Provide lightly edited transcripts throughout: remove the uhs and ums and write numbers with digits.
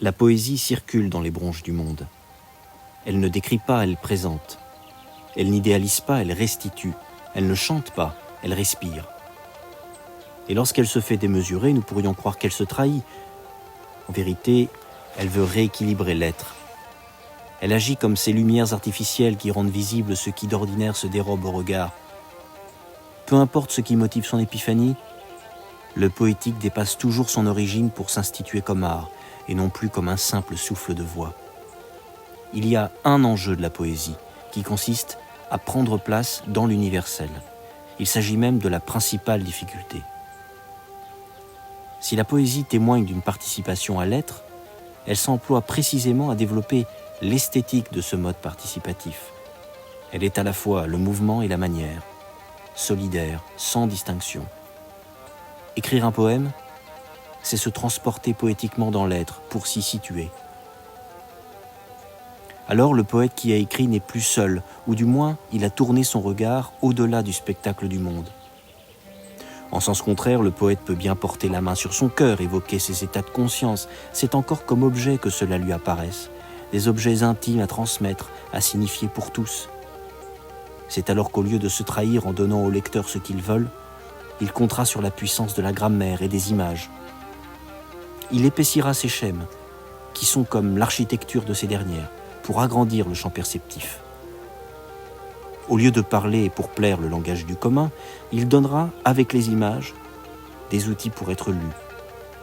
La poésie circule dans les bronches du monde. Elle ne décrit pas, elle présente. Elle n'idéalise pas, elle restitue. Elle ne chante pas, elle respire. Et lorsqu'elle se fait démesurée, nous pourrions croire qu'elle se trahit. En vérité, elle veut rééquilibrer l'être. Elle agit comme ces lumières artificielles qui rendent visible ce qui d'ordinaire se dérobe au regard. Peu importe ce qui motive son épiphanie, le poétique dépasse toujours son origine pour s'instituer comme art, et non plus comme un simple souffle de voix. Il y a un enjeu de la poésie, qui consiste à prendre place dans l'universel. Il s'agit même de la principale difficulté. Si la poésie témoigne d'une participation à l'être, elle s'emploie précisément à développer l'esthétique de ce mode participatif. Elle est à la fois le mouvement et la manière, solidaire, sans distinction. Écrire un poème, c'est se transporter poétiquement dans l'être pour s'y situer. Alors le poète qui a écrit n'est plus seul, ou du moins il a tourné son regard au-delà du spectacle du monde. En sens contraire, le poète peut bien porter la main sur son cœur, évoquer ses états de conscience. C'est encore comme objet que cela lui apparaisse, des objets intimes à transmettre, à signifier pour tous. C'est alors qu'au lieu de se trahir en donnant aux lecteurs ce qu'ils veulent, il comptera sur la puissance de la grammaire et des images. Il épaissira ses schèmes, qui sont comme l'architecture de ces dernières, pour agrandir le champ perceptif. Au lieu de parler pour plaire le langage du commun, il donnera, avec les images, des outils pour être lus,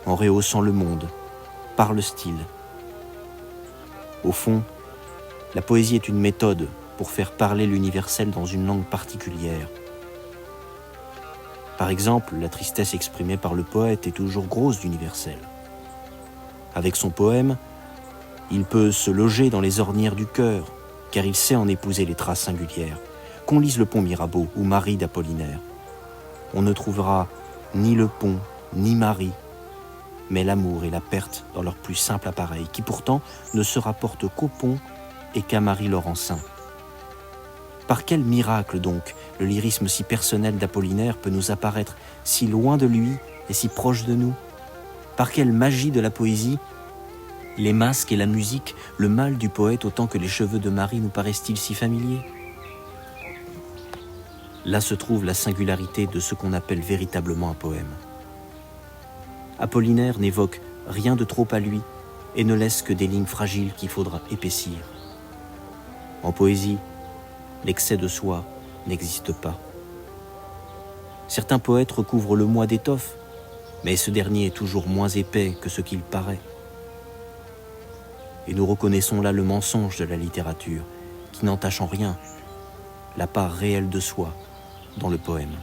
en rehaussant le monde, par le style. Au fond, la poésie est une méthode pour faire parler l'universel dans une langue particulière. Par exemple, la tristesse exprimée par le poète est toujours grosse d'universel. Avec son poème, il peut se loger dans les ornières du cœur, car il sait en épouser les traces singulières. Qu'on lise le pont Mirabeau ou Marie d'Apollinaire, on ne trouvera ni le pont, ni Marie, mais l'amour et la perte dans leur plus simple appareil, qui pourtant ne se rapporte qu'au pont et qu'à Marie Laurencin. Par quel miracle donc le lyrisme si personnel d'Apollinaire peut nous apparaître si loin de lui et si proche de nous? Par quelle magie de la poésie les masques et la musique, le mal du poète autant que les cheveux de Marie nous paraissent-ils si familiers? Là se trouve la singularité de ce qu'on appelle véritablement un poème. Apollinaire n'évoque rien de trop à lui et ne laisse que des lignes fragiles qu'il faudra épaissir. En poésie, l'excès de soi n'existe pas. Certains poètes recouvrent le moi d'étoffe, mais ce dernier est toujours moins épais que ce qu'il paraît. Et nous reconnaissons là le mensonge de la littérature, qui n'entache en rien la part réelle de soi dans le poème.